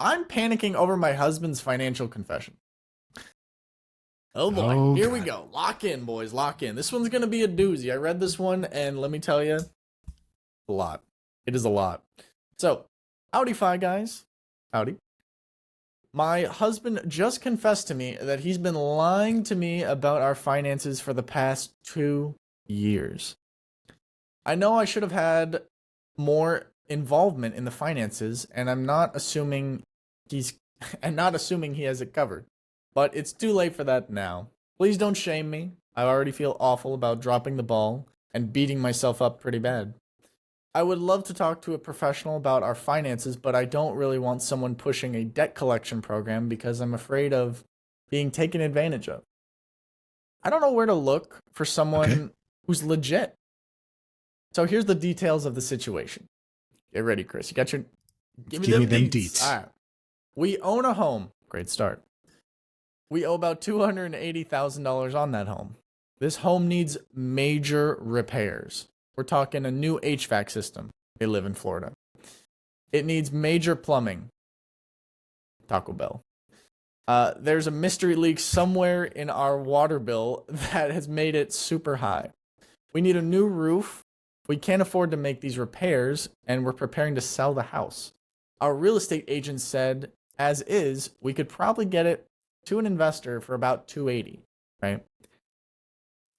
I'm panicking over my husband's financial confession. Oh boy, Oh, here we God. go. Lock in, boys, lock in. This one's gonna be a doozy. I read this one, and let me tell you, a lot. It is a lot. So, howdy, Fi guys. Howdy. My husband just confessed to me that he's been lying to me about our finances for the past 2 years. I know I should have had more involvement in the finances, and I'm not assuming he's and not assuming he has it covered. But it's too late for that now. Please don't shame me. I already feel awful about dropping the ball and beating myself up pretty bad. I would love to talk to a professional about our finances, but I don't really want someone pushing a debt collection program because I'm afraid of being taken advantage of. I don't know where to look for someone who's legit. So here's the details of the situation. Get ready, Chris. You got your... Give me them deets. All right. We own a home. Great start. We owe about $280,000 on that home. This home needs major repairs. We're talking a new HVAC system. They live in Florida. It needs major plumbing. Taco Bell. There's a mystery leak somewhere in our water bill that has made it super high. We need a new roof. We can't afford to make these repairs, and we're preparing to sell the house. Our real estate agent said, as is, we could probably get it to an investor for about $280, right?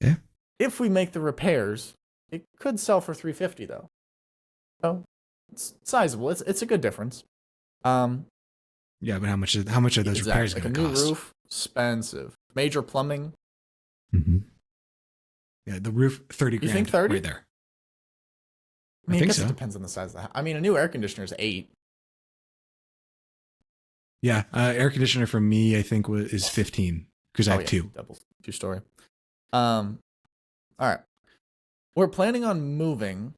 Yeah. If we make the repairs, it could sell for $350 though. So it's sizable. It's a good difference. Yeah, but how much are those repairs going to cost? Like a new roof, expensive. Major plumbing. Mm-hmm. Yeah, the roof, 30 grand. You think 30? Right there. I think guess so. It depends on the size of the house. I mean, a new air conditioner is $8. Yeah, air conditioner for me, I think, is 15 because I have two. Double, two-story. All right. We're planning on moving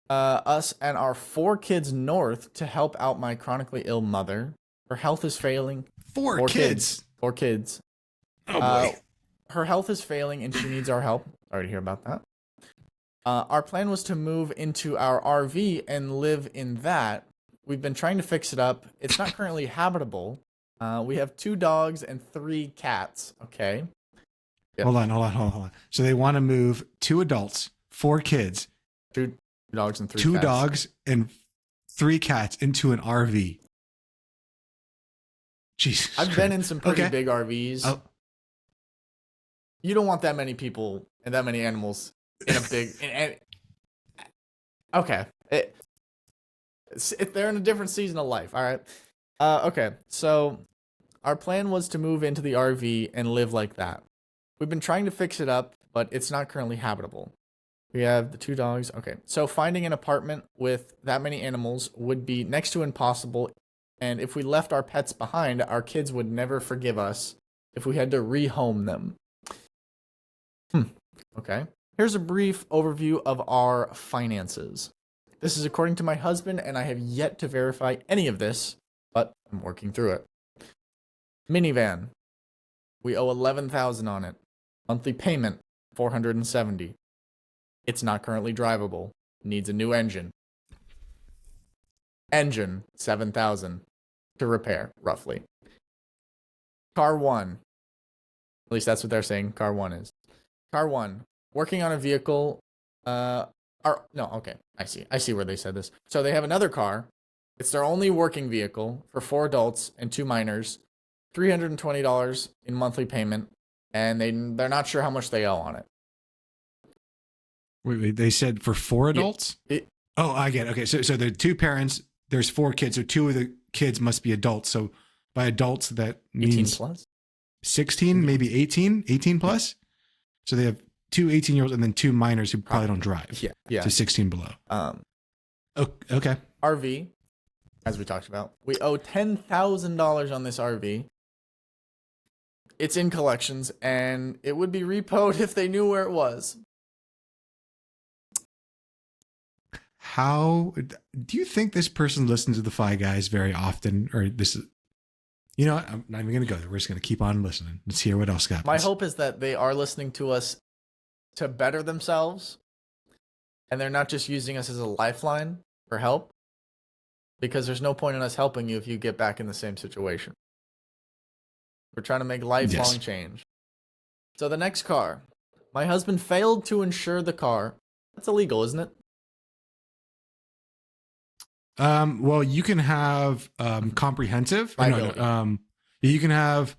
us and our 4 kids north to help out my chronically ill mother. Her health is failing. 4 kids. 4 kids. Oh boy. Her health is failing and she needs our help. Already hear about that. Our plan was to move into our RV and live in that. We've been trying to fix it up. It's not currently habitable. We have 2 dogs and 3 cats. Okay. Yep. Hold on. So they want to move 2 adults, 4 kids, 2 dogs and 3 2 cats. dogs and 3 cats into an RV. Jesus. I've been in some pretty big RVs. Oh. You don't want that many people and that many animals in a big. Okay. They're in a different season of life. All right. Okay. So our plan was to move into the RV and live like that. We've been trying to fix it up, but it's not currently habitable. We have the 2 dogs. Okay. So finding an apartment with that many animals would be next to impossible. And if we left our pets behind, our kids would never forgive us if we had to rehome them. Okay. Here's a brief overview of our finances. This is according to my husband, and I have yet to verify any of this, but I'm working through it. Minivan. We owe $11,000 on it. Monthly payment, $470. It's not currently drivable. Needs a new engine. Engine, $7,000 to repair, roughly. Car 1. At least that's what they're saying Car 1 is. Car 1. Working on a vehicle. Okay. I see where they said this. So they have another car. It's their only working vehicle for 4 adults and 2 minors. $320 in monthly payment. And they're not sure how much they owe on it. Wait, they said for 4 adults? Oh, I get it. Okay, so the 2 parents, there's 4 kids, so 2 of the kids must be adults. So by adults, that means 18 plus? 16, maybe 18 plus? So they have 2 18-year-olds and then 2 minors who probably don't drive. Yeah. So 16 below. Okay. RV, as we talked about. We owe $10,000 on this RV. It's in collections, and it would be repoed if they knew where it was. How do you think this person listens to the Fi Guys very often? Or this is, I'm not even going to go there. We're just going to keep on listening. Let's hear what else happens. My hope is that they are listening to us to better themselves, and they're not just using us as a lifeline for help. because there's no point in us helping you if you get back in the same situation. We're trying to make lifelong change. So the next car. My husband failed to insure the car. That's illegal, isn't it? Well, you can have comprehensive. You can have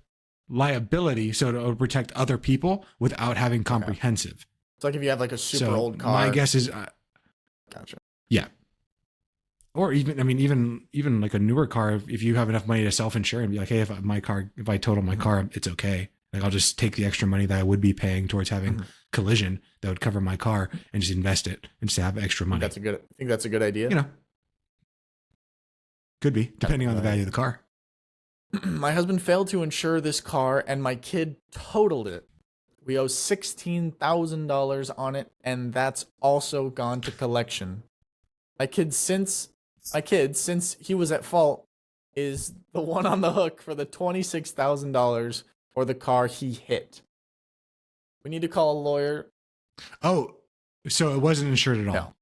liability, so to protect other people without having comprehensive. It's like if you have like a super old car. My guess is, gotcha. Yeah. Or even like a newer car, if you have enough money to self-insure and be like, hey, if I total my car, it's okay. Like I'll just take the extra money that I would be paying towards having collision that would cover my car and just invest it and just have extra money. I think that's a good idea. You know, could be depending on the value of the car. My husband failed to insure this car and my kid totaled it. We owe $16,000 on it, and that's also gone to collection. My kid, since he was at fault, is the one on the hook for the $26,000 for the car he hit. We need to call a lawyer. Oh, so it wasn't insured at all?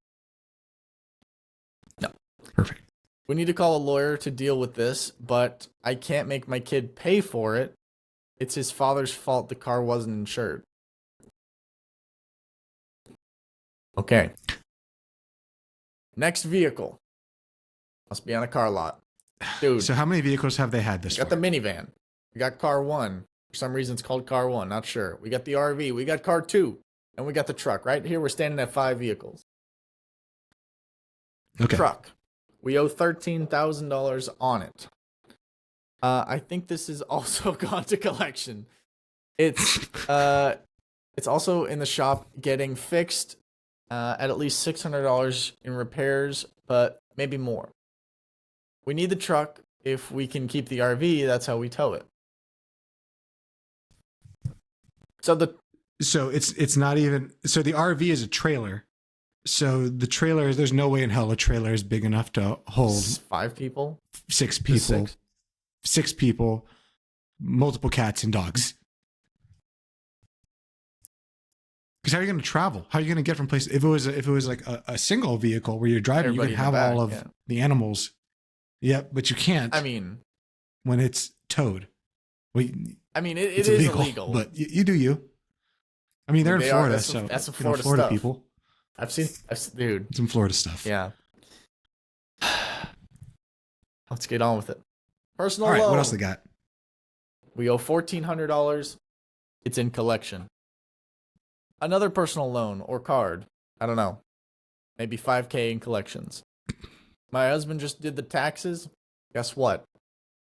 No. Perfect. We need to call a lawyer to deal with this, but I can't make my kid pay for it. It's his father's fault the car wasn't insured. Okay. Next vehicle. Must be on a car lot. Dude. So how many vehicles have they had this far? We got the minivan. We got car 1. For some reason it's called car 1. Not sure. We got the RV. We got car 2. And we got the truck. Right here we're standing at 5 vehicles. Okay. Truck. We owe $13,000 on it. I think this is also gone to collection. It's also in the shop getting fixed at least $600 in repairs, but maybe more. We need the truck. If we can keep the RV, that's how we tow it. So it's not even, so the RV is a trailer. So the trailer, there's no way in hell a trailer is big enough to hold 5 people, 6 people, 6 people, multiple cats and dogs. Because how are you going to travel? How are you going to get from place? If it was like a single vehicle where you're driving, you could have all of the animals. Yeah, but you can't. I mean, when it's towed. Well, I mean, it is illegal, but you do you. I mean, they're in Florida, so that's some Florida stuff. People. I've seen, dude. Some Florida stuff. Yeah. Let's get on with it. Personal loan. All right, loan. what else they got? We owe $1,400. It's in collection. Another personal loan or card. I don't know. Maybe $5,000 in collections. My husband just did the taxes. Guess what?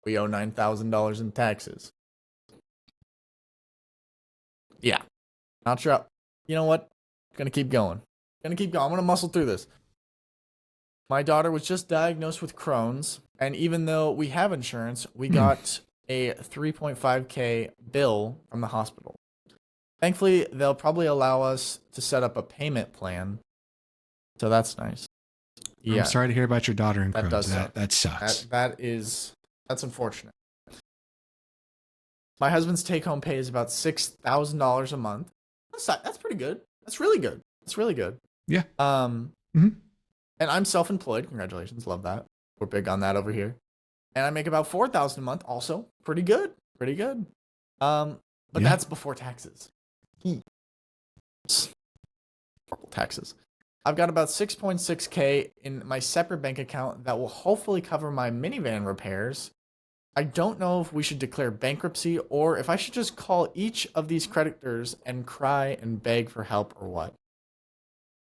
We owe $9,000 in taxes. Yeah. Not sure. You know what? Gonna keep going. I'm gonna muscle through this. My daughter was just diagnosed with Crohn's, and even though we have insurance, we got a $3,500 bill from the hospital. Thankfully, they'll probably allow us to set up a payment plan, so that's nice. Yeah. I'm sorry to hear about your daughter and Crohn's. That sucks. That's unfortunate. My husband's take-home pay is about $6,000 a month. That's pretty good. That's really good. That's really good. Yeah. And I'm self-employed. Congratulations. Love that. We're big on that over here. And I make about $4,000 a month. Also, pretty good. Pretty good. But that's before taxes. Taxes. I've got about $6,600 in my separate bank account that will hopefully cover my minivan repairs. I don't know if we should declare bankruptcy or if I should just call each of these creditors and cry and beg for help or what.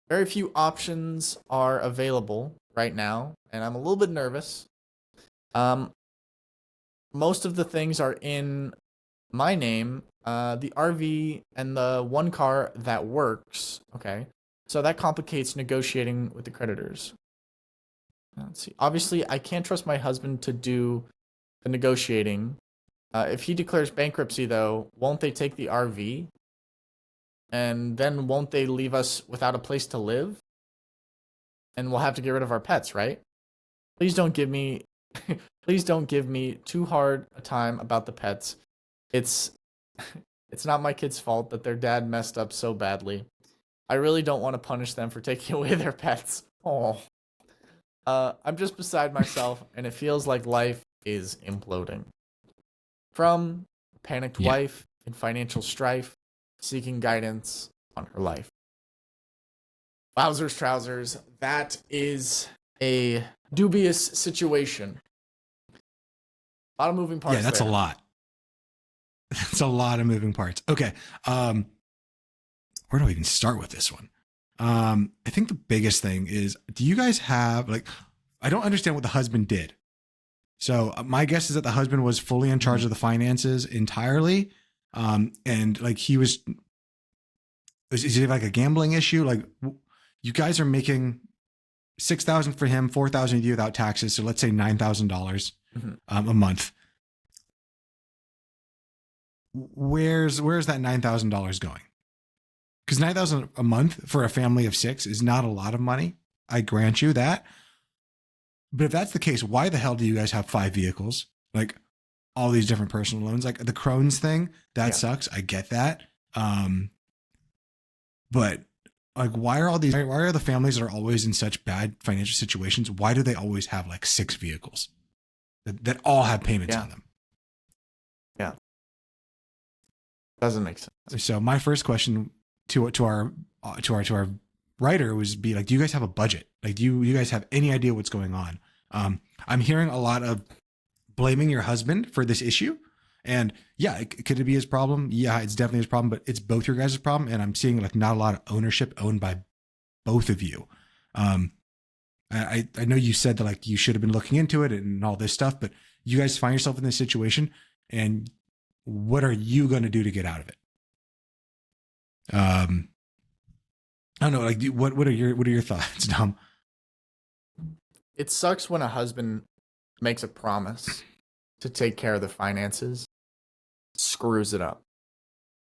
Very few options are available right now, and I'm a little bit nervous. Most of the things are in my name, the RV and the one car that works. Okay, so that complicates negotiating with the creditors. Let's see. Obviously, I can't trust my husband to do the negotiating. If he declares bankruptcy, though, won't they take the RV? And then won't they leave us without a place to live? And we'll have to get rid of our pets, right? Please don't give me too hard a time about the pets. It's not my kid's fault that their dad messed up so badly. I really don't want to punish them for taking away their pets. Oh. I'm just beside myself, and it feels like life is imploding. From panicked Yeah. wife in financial strife, seeking guidance on her life. Wowzers, trousers. That is a dubious situation. A lot of moving parts. Yeah, that's there. a lot. That's a lot of moving parts. Okay. Where do I even start with this one? I think the biggest thing is, do you guys have, like, I don't understand what the husband did. So my guess is that the husband was fully in charge of the finances entirely. And like is it like a gambling issue? Like, you guys are making $6,000 for him, $4,000 a year without taxes. So let's say $9,000 a month. Where's that $9,000 going? Because $9,000 a month for a family of 6 is not a lot of money. I grant you that. But if that's the case, why the hell do you guys have 5 vehicles? Like, all these different personal loans, like the Crohn's thing, that sucks. I get that. But like, why are the families that are always in such bad financial situations? Why do they always have like 6 vehicles that all have payments on them? Yeah. Doesn't make sense. So my first question to our writer was be like, do you guys have a budget? Like, do you guys have any idea what's going on? I'm hearing a lot of blaming your husband for this issue. And yeah, could it be his problem? Yeah, it's definitely his problem, but it's both your guys' problem. And I'm seeing like not a lot of ownership owned by both of you. I know you said that like you should have been looking into it and all this stuff, but you guys find yourself in this situation, and what are you going to do to get out of it? I don't know. Like, what are your thoughts, Dom? It sucks when a husband makes a promise to take care of the finances, screws it up.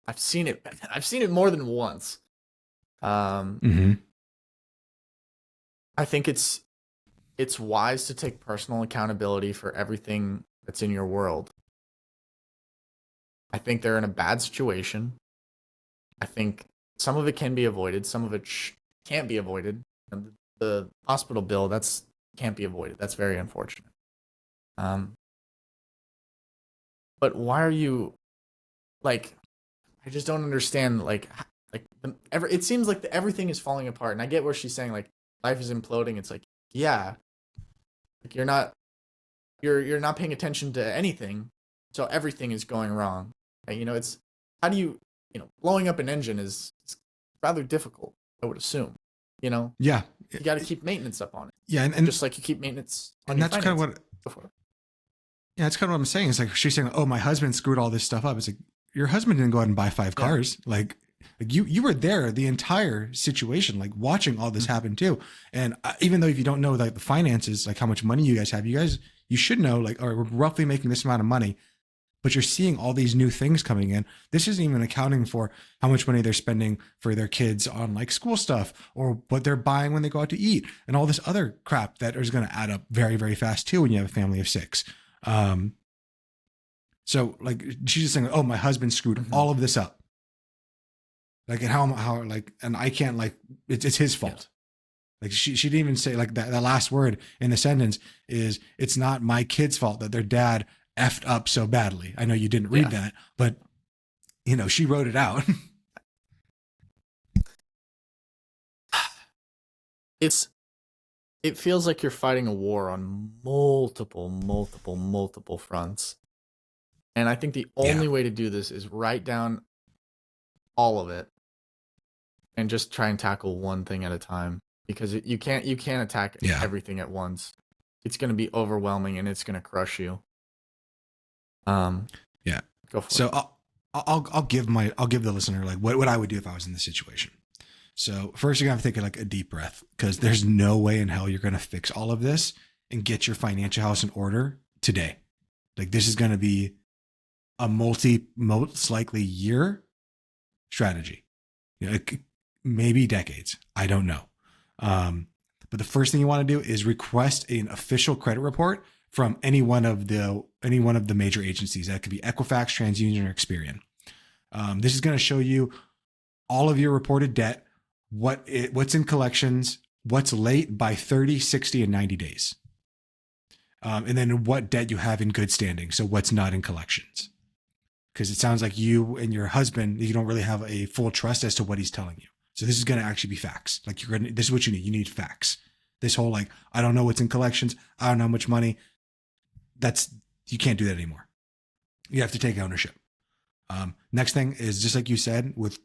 I've seen it more than once. I think it's wise to take personal accountability for everything that's in your world. I think they're in a bad situation. I think some of it can be avoided. Some of it can't be avoided. And the hospital bill, that's can't be avoided. That's very unfortunate. But why are you, like, I just don't understand, it seems like everything is falling apart. And I get where she's saying, like, life is imploding. It's like, yeah, like you're not paying attention to anything. So everything is going wrong. And, it's, how do you, blowing up an engine is rather difficult, I would assume, Yeah. You got to keep maintenance up on it. Yeah. And just like you keep maintenance on and your that's kind of what, before. Yeah, that's kind of what I'm saying. It's like, she's saying, oh, my husband screwed all this stuff up. It's like, your husband didn't go out and buy 5 cars. Like you were there the entire situation, like watching all this happen too. And even though if you don't know like the finances, like how much money you guys have, you should know, like, or we're roughly making this amount of money, but you're seeing all these new things coming in. This isn't even accounting for how much money they're spending for their kids on like school stuff or what they're buying when they go out to eat and all this other crap that is going to add up very, very fast too when you have a family of 6. So like she's just saying, oh, my husband screwed all of this up. Like, and how like, and I can't, like, it's his fault. Yeah. Like she didn't even say, like, that last word in the sentence is, it's not my kid's fault that their dad effed up so badly. I know you didn't read that, but she wrote it out. It feels like you're fighting a war on multiple fronts. And I think the only way to do this is write down all of it and just try and tackle one thing at a time, because you can't attack everything at once. It's going to be overwhelming and it's going to crush you. Go for it. So I'll give the listener like what I would do if I was in this situation. So first you're going to have to take like a deep breath, because there's no way in hell you're going to fix all of this and get your financial house in order today. Like, this is going to be a most likely year strategy, maybe decades. I don't know. But the first thing you want to do is request an official credit report from any one of the major agencies. That could be Equifax, TransUnion, or Experian. This is going to show you all of your reported debt, what's in collections, what's late by 30, 60, and 90 days. And then what debt you have in good standing. So what's not in collections. Because it sounds like you and your husband, you don't really have a full trust as to what he's telling you. So this is going to actually be facts. Like this is what you need. You need facts. This whole like, I don't know what's in collections. I don't know how much money. You can't do that anymore. You have to take ownership. Next thing is just like you said with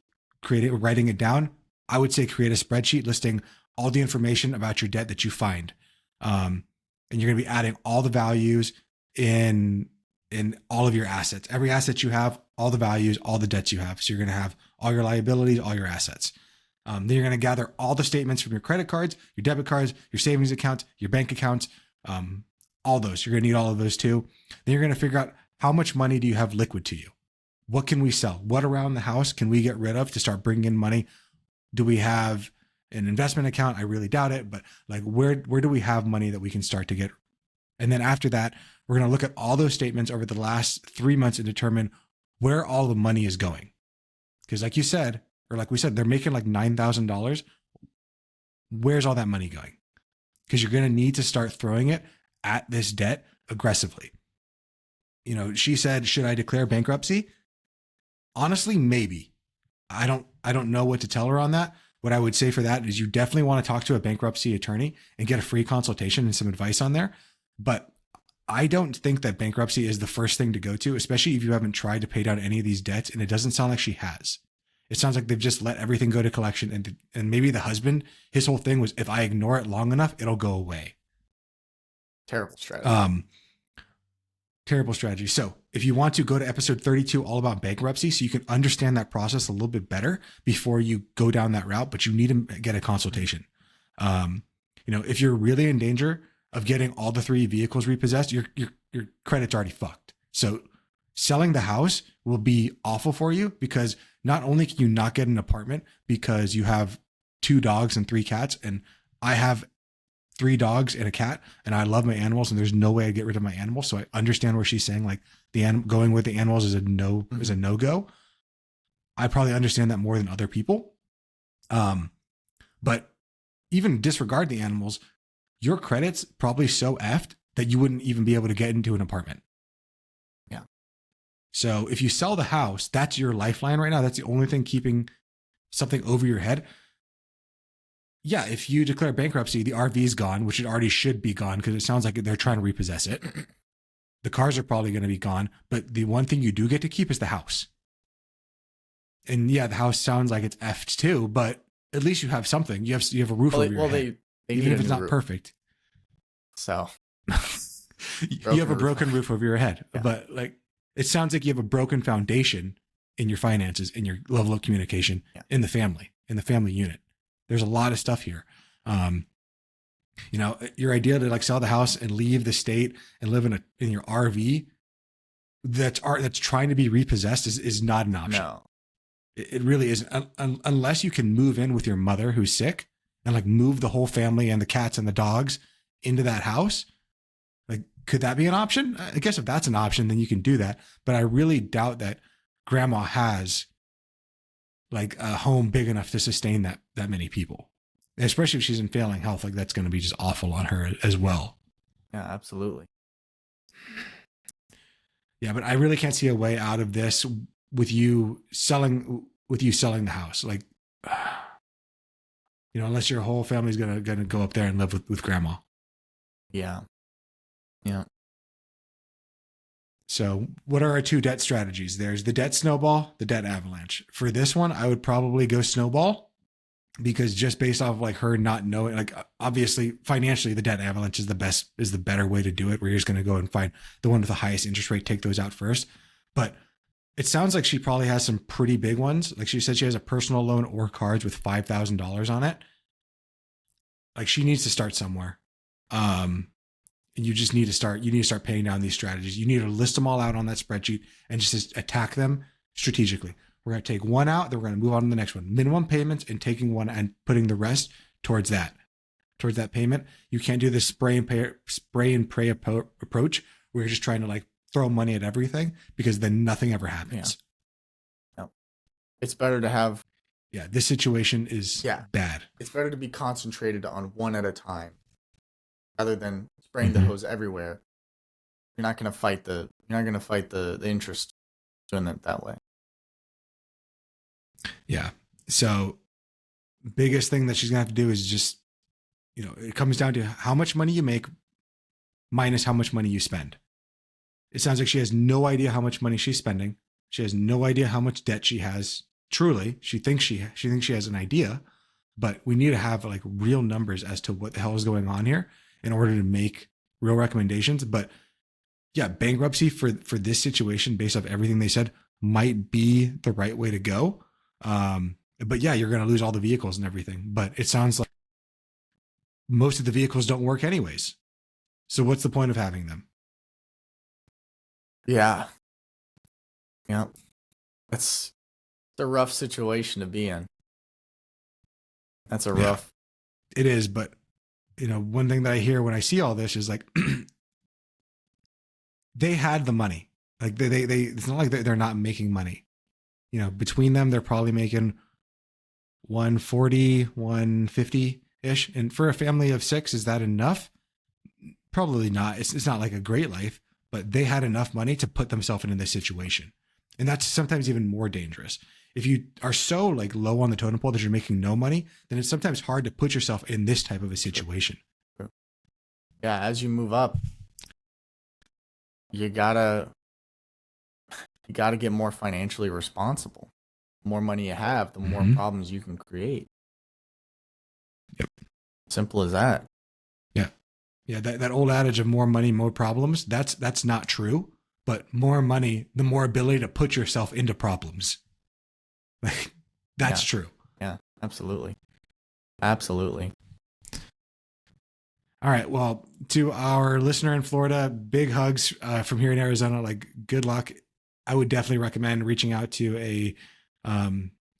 writing it down. I would say create a spreadsheet listing all the information about your debt that you find. And you're going to be adding all the values in all of your assets, every asset you have, all the values, all the debts you have. So you're going to have all your liabilities, all your assets. Then you're going to gather all the statements from your credit cards, your debit cards, your savings accounts, your bank accounts, all those. You're going to need all of those too. Then you're going to figure out how much money do you have liquid to you? What can we sell? What around the house can we get rid of to start bringing in money? Do we have an investment account? I really doubt it, but like where do we have money that we can start to get? And then after that, we're going to look at all those statements over the last 3 months and determine where all the money is going. Because like you said, or like we said, they're making like $9,000. Where's all that money going? Because you're going to need to start throwing it at this debt aggressively. You know, she said, should I declare bankruptcy? Honestly, maybe. I don't know what to tell her on that. What I would say for that is you definitely want to talk to a bankruptcy attorney and get a free consultation and some advice on there. But I don't think that bankruptcy is the first thing to go to, especially if you haven't tried to pay down any of these debts. And it doesn't sound like she has. It sounds like they've just let everything go to collection. And maybe the husband, his whole thing was, if I ignore it long enough, it'll go away. Terrible strategy. Terrible strategy. So if you want to go to episode 32, all about bankruptcy, so you can understand that process a little bit better before you go down that route, but you need to get a consultation. If you're really in danger of getting all the 3 vehicles repossessed, your credit's already fucked. So selling the house will be awful for you because not only can you not get an apartment because you have 2 dogs and 3 cats, and I have 3 dogs and a cat, and I love my animals, and there's no way I get rid of my animals. So I understand where she's saying like going with the animals is a no-go. I probably understand that more than other people. But even disregard the animals, your credit's probably so effed that you wouldn't even be able to get into an apartment. Yeah. So if you sell the house, that's your lifeline right now. That's the only thing keeping something over your head. Yeah, if you declare bankruptcy, the RV is gone, which it already should be gone because it sounds like they're trying to repossess it. The cars are probably going to be gone, but the one thing you do get to keep is the house. And yeah, the house sounds like it's effed too, but at least you have something. You have a roof over your head. Even if it's not perfect. So you have a broken roof over your head, yeah. But like it sounds like you have a broken foundation in your finances, in your level of communication, in the family unit. There's a lot of stuff here. Your idea to like sell the house and leave the state and live in your RV that's trying to be repossessed is not an option. No, it really isn't, unless you can move in with your mother who's sick and like move the whole family and the cats and the dogs into that house. Like, could that be an option? I guess if that's an option, then you can do that. But I really doubt that grandma has like a home big enough to sustain that many people, especially if she's in failing health. Like that's going to be just awful on her as well. Yeah, absolutely. Yeah, but I really can't see a way out of this with you selling the house. Like, unless your whole family's gonna go up there and live with grandma. Yeah. Yeah. So what are our 2 debt strategies? There's the debt snowball, the debt avalanche. For this one, I would probably go snowball because just based off of like her not knowing, like obviously financially the debt avalanche is the better way to do it, where you're just going to go and find the one with the highest interest rate, take those out first. But it sounds like she probably has some pretty big ones. Like she said, she has a personal loan or cards with $5,000 on it. Like she needs to start somewhere. And you need to start paying down these strategies. You need to list them all out on that spreadsheet and just attack them strategically. We're going to take one out, then we're going to move on to the next one. Minimum payments and taking one and putting the rest towards that payment. You can't do this spray and pray approach where you're just trying to like throw money at everything because then nothing ever happens. Yeah. No. It's better to have yeah, this situation is bad. It's better to be concentrated on one at a time rather than spraying the hose everywhere. You're not gonna fight the interest doing it that way. Yeah. So biggest thing that she's gonna have to do is just, it comes down to how much money you make minus how much money you spend. It sounds like she has no idea how much money she's spending. She has no idea how much debt she has. Truly, she thinks she has an idea, but we need to have like real numbers as to what the hell is going on here in order to make real recommendations. But yeah, bankruptcy for this situation, based off everything they said, might be the right way to go. But yeah, you're going to lose all the vehicles and everything. But it sounds like most of the vehicles don't work anyways. So what's the point of having them? Yeah. That's a rough situation to be in. That's a rough. It is, but one thing that I hear when I see all this is like they had the money. Like they it's not like they're not making money. Between them, they're probably making 140, 150 ish. And for a family of 6, is that enough? Probably not. It's not like a great life, but they had enough money to put themselves into this situation. And that's sometimes even more dangerous. If you are so like low on the totem pole that you're making no money, then it's sometimes hard to put yourself in this type of a situation. Yeah. As you move up, you gotta get more financially responsible. The more money you have, the more problems you can create. Yep. Simple as that. Yeah. Yeah. That old adage of more money, more problems, that's not true. But more money, the more ability to put yourself into problems. Like that's true. Yeah, absolutely. Absolutely. All right. Well, to our listener in Florida, big hugs from here in Arizona. Like, good luck. I would definitely recommend reaching out to a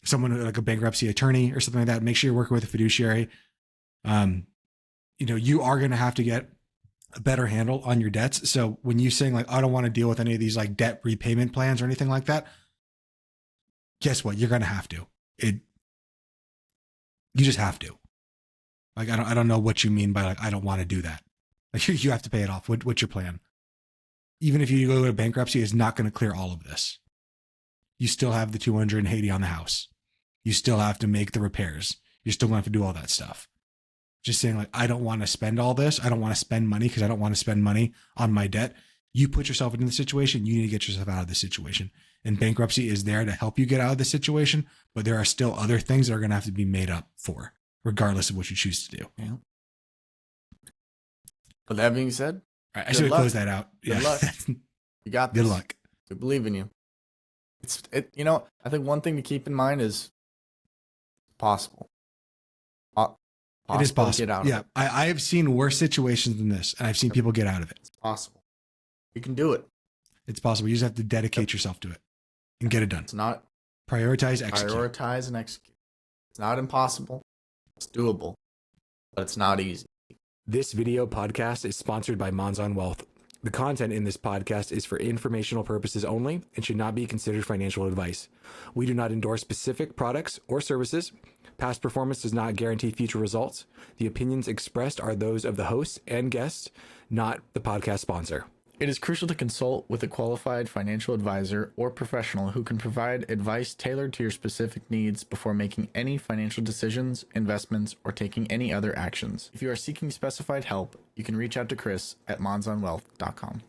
someone like a bankruptcy attorney or something like that. Make sure you're working with a fiduciary. You are going to have to get a better handle on your debts. So when you saying like, I don't want to deal with any of these like debt repayment plans or anything like that, guess what? You're going to have to. You just have to. Like, I don't know what you mean by like, I don't want to do that. Like you have to pay it off. What's your plan? Even if you go to bankruptcy, it's not going to clear all of this. You still have the 280 on the house. You still have to make the repairs. You're still going to have to do all that stuff. Just saying like, I don't want to spend all this. I don't want to spend money because I don't want to spend money on my debt. You put yourself into the situation. You need to get yourself out of the situation. And bankruptcy is there to help you get out of the situation. But there are still other things that are going to have to be made up for, regardless of what you choose to do. Yeah. With that being said, all right, I should have closed that out. Good luck. You got this. Good luck. We believe in you. I think one thing to keep in mind is possible. It is possible. Get out of it. I have seen worse situations than this, and I've seen people get out of it. It's possible. You can do it. It's possible. You just have to dedicate yourself to it and get it done. It's not prioritize, execute. Prioritize and execute. It's not impossible. It's doable, but it's not easy. This video podcast is sponsored by Monzon Wealth. The content in this podcast is for informational purposes only and should not be considered financial advice. We do not endorse specific products or services. Past performance does not guarantee future results. The opinions expressed are those of the hosts and guests, not the podcast sponsor. It is crucial to consult with a qualified financial advisor or professional who can provide advice tailored to your specific needs before making any financial decisions, investments, or taking any other actions. If you are seeking specified help, you can reach out to Chris at monzonwealth.com.